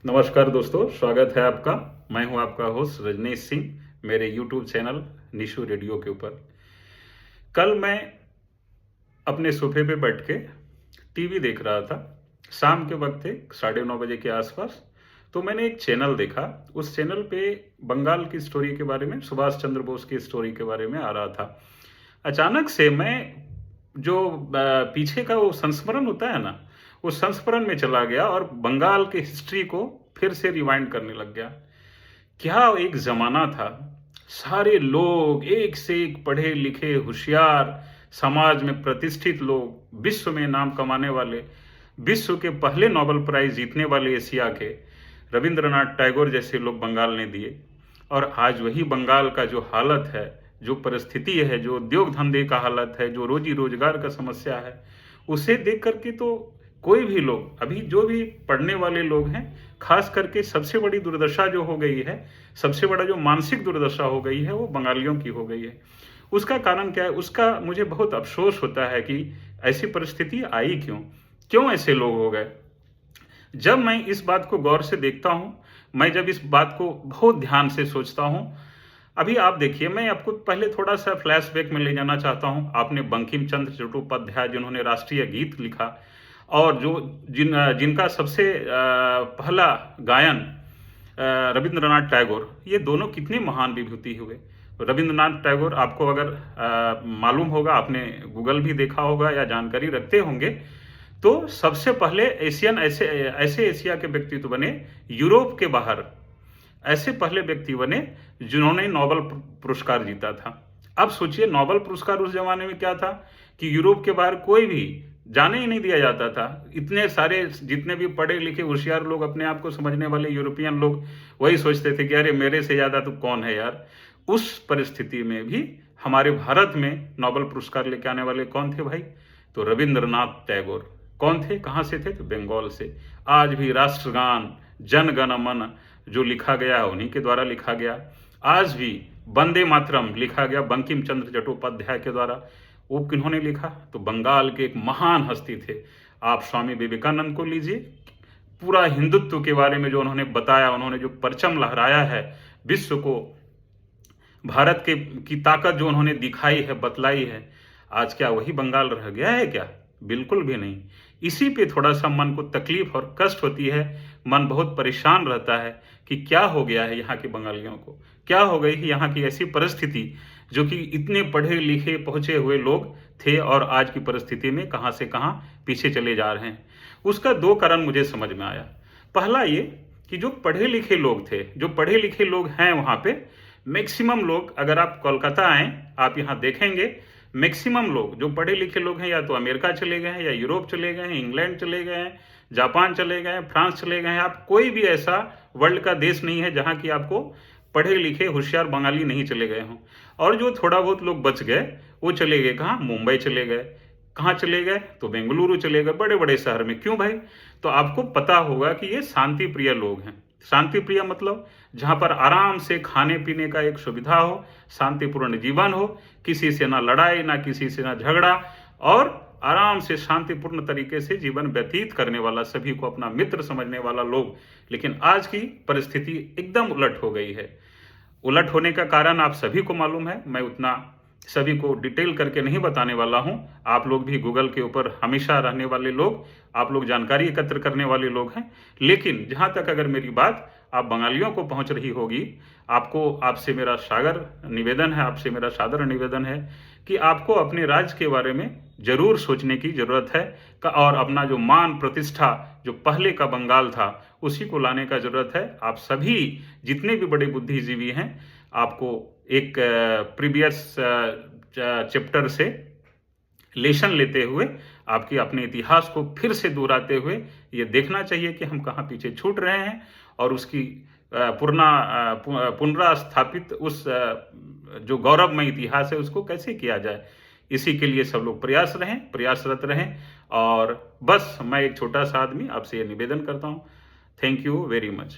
नमस्कार दोस्तों, स्वागत है आपका। मैं हूं आपका होस्ट रजनीश सिंह मेरे यूट्यूब चैनल निशु रेडियो के ऊपर। कल मैं अपने सोफे पे बैठ के टीवी देख रहा था। शाम के वक्त थे, 9:30 बजे के आसपास। तो मैंने एक चैनल देखा। उस चैनल पे बंगाल की स्टोरी के बारे में, सुभाष चंद्र बोस की स्टोरी के बारे में आ रहा था। अचानक से मैं जो पीछे का वो संस्मरण होता है ना, उस संस्मरण में चला गया और बंगाल के हिस्ट्री को फिर से रिवाइंड करने लग गया। क्या एक जमाना था। सारे लोग एक से एक पढ़े लिखे होशियार, समाज में प्रतिष्ठित लोग, विश्व में नाम कमाने वाले, विश्व के पहले नोबेल प्राइज जीतने वाले एशिया के रविंद्रनाथ टैगोर जैसे लोग बंगाल ने दिए। और आज वही बंगाल का जो हालत है, जो परिस्थिति है, जो उद्योग धंधे का हालत है, जो रोजी रोजगार का समस्या है, उसे देख करके तो कोई भी लोग, अभी जो भी पढ़ने वाले लोग हैं, खास करके सबसे बड़ी दुर्दशा जो हो गई है, सबसे बड़ा जो मानसिक दुर्दशा हो गई है, वो बंगालियों की हो गई है। उसका कारण क्या है? उसका मुझे बहुत अफसोस होता है कि ऐसी परिस्थिति आई क्यों, क्यों ऐसे लोग हो गए। जब मैं इस बात को गौर से देखता हूं, मैं जब इस बात को बहुत ध्यान से सोचता हूं, अभी आप देखिए, मैं आपको पहले थोड़ा सा फ्लैशबैक में ले जाना चाहता हूं। आपने बंकिम चंद्र चट्टोपाध्याय, जिन्होंने राष्ट्रीय गीत लिखा और जो जिनका सबसे पहला गायन रविंद्रनाथ टैगोर, ये दोनों कितने महान विभूति हुए। रविंद्रनाथ टैगोर, आपको अगर मालूम होगा, आपने गूगल भी देखा होगा या जानकारी रखते होंगे, तो सबसे पहले एशियन ऐसे ऐसे एशिया के व्यक्तित्व बने, यूरोप के बाहर ऐसे पहले व्यक्ति बने जिन्होंने नोबेल पुरस्कार जीता था। अब सोचिए, नोबेल पुरस्कार उस जमाने में क्या था कि यूरोप के बाहर कोई भी जाने ही नहीं दिया जाता था। इतने सारे जितने भी पढ़े लिखे होशियार लोग, अपने आप को समझने वाले यूरोपियन लोग, वही सोचते थे कि अरे मेरे से ज्यादा तो कौन है यार। उस परिस्थिति में भी हमारे भारत में नोबेल पुरस्कार लेके आने वाले कौन थे भाई? तो रविंद्रनाथ टैगोर। कौन थे, कहां से थे? तो बंगाल से। आज भी राष्ट्रगान जन गण मन जो लिखा गया है, उन्हीं के द्वारा लिखा गया। आज भी वंदे मातरम लिखा गया बंकिम चंद्र चट्टोपाध्याय के द्वारा। वो किन्होंने लिखा? तो बंगाल के एक महान हस्ती थे। आप स्वामी विवेकानंद को लीजिए, पूरा हिंदुत्व के बारे में जो उन्होंने बताया, उन्होंने जो परचम लहराया है विश्व को, भारत के की ताकत जो उन्होंने दिखाई है, बतलाई है, आज क्या वही बंगाल रह गया है क्या? बिल्कुल भी नहीं। इसी पे थोड़ा सा मन को तकलीफ और कष्ट होती है। मन बहुत परेशान रहता है कि क्या हो गया है यहाँ के बंगालियों को, क्या हो गई है यहाँ की ऐसी परिस्थिति, जो कि इतने पढ़े लिखे पहुंचे हुए लोग थे और आज की परिस्थिति में कहां से कहां पीछे चले जा रहे हैं। उसका दो कारण मुझे समझ में आया। पहला ये कि जो पढ़े लिखे लोग थे, जो पढ़े लिखे लोग हैं वहां पे, मैक्सिमम लोग, अगर आप कोलकाता आए, आप यहाँ देखेंगे, मैक्सिमम लोग जो पढ़े लिखे लोग हैं या तो अमेरिका चले गए हैं, या यूरोप चले गए हैं, इंग्लैंड चले गए हैं, जापान चले गए हैं, फ्रांस चले गए हैं। आप कोई भी ऐसा वर्ल्ड का देश नहीं है जहां की आपको पढ़े लिखे होशियार बंगाली नहीं चले गए हों। और जो थोड़ा बहुत लोग बच गए, वो चले गए कहाँ? मुंबई चले गए। कहाँ चले गए? तो बेंगलुरु चले गए, बड़े बड़े शहर में। क्यों भाई? तो आपको पता होगा कि ये शांति प्रिय लोग हैं। शांति प्रिय मतलब जहां पर आराम से खाने पीने का एक सुविधा हो, शांतिपूर्ण जीवन हो, किसी से ना लड़ाई, ना किसी से ना झगड़ा, और आराम से शांतिपूर्ण तरीके से जीवन व्यतीत करने वाला, सभी को अपना मित्र समझने वाला लोग। लेकिन आज की परिस्थिति एकदम उलट हो गई है। उलट होने का कारण आप सभी को मालूम है। मैं उतना सभी को डिटेल करके नहीं बताने वाला हूं। आप लोग भी गूगल के ऊपर हमेशा रहने वाले लोग, आप लोग जानकारी एकत्र करने वाले लोग हैं। लेकिन जहां तक अगर मेरी बात आप बंगालियों को पहुंच रही होगी, आपको, आपसे मेरा सागर निवेदन है, आपसे मेरा सादर निवेदन है कि आपको अपने राज्य के बारे में जरूर सोचने की जरूरत है और अपना जो मान प्रतिष्ठा जो पहले का बंगाल था, उसी को लाने का जरूरत है। आप सभी जितने भी बड़े बुद्धिजीवी हैं, आपको एक प्रीवियस चैप्टर से लेसन लेते हुए, आपके अपने इतिहास को फिर से दोहराते हुए ये देखना चाहिए कि हम कहाँ पीछे छूट रहे हैं, और उसकी पुनरास्थापित उस जो गौरवमय इतिहास है उसको कैसे किया जाए। इसी के लिए सब लोग प्रयासरत रहें। और बस मैं एक छोटा सा आदमी आपसे ये निवेदन करता हूँ। Thank you very much.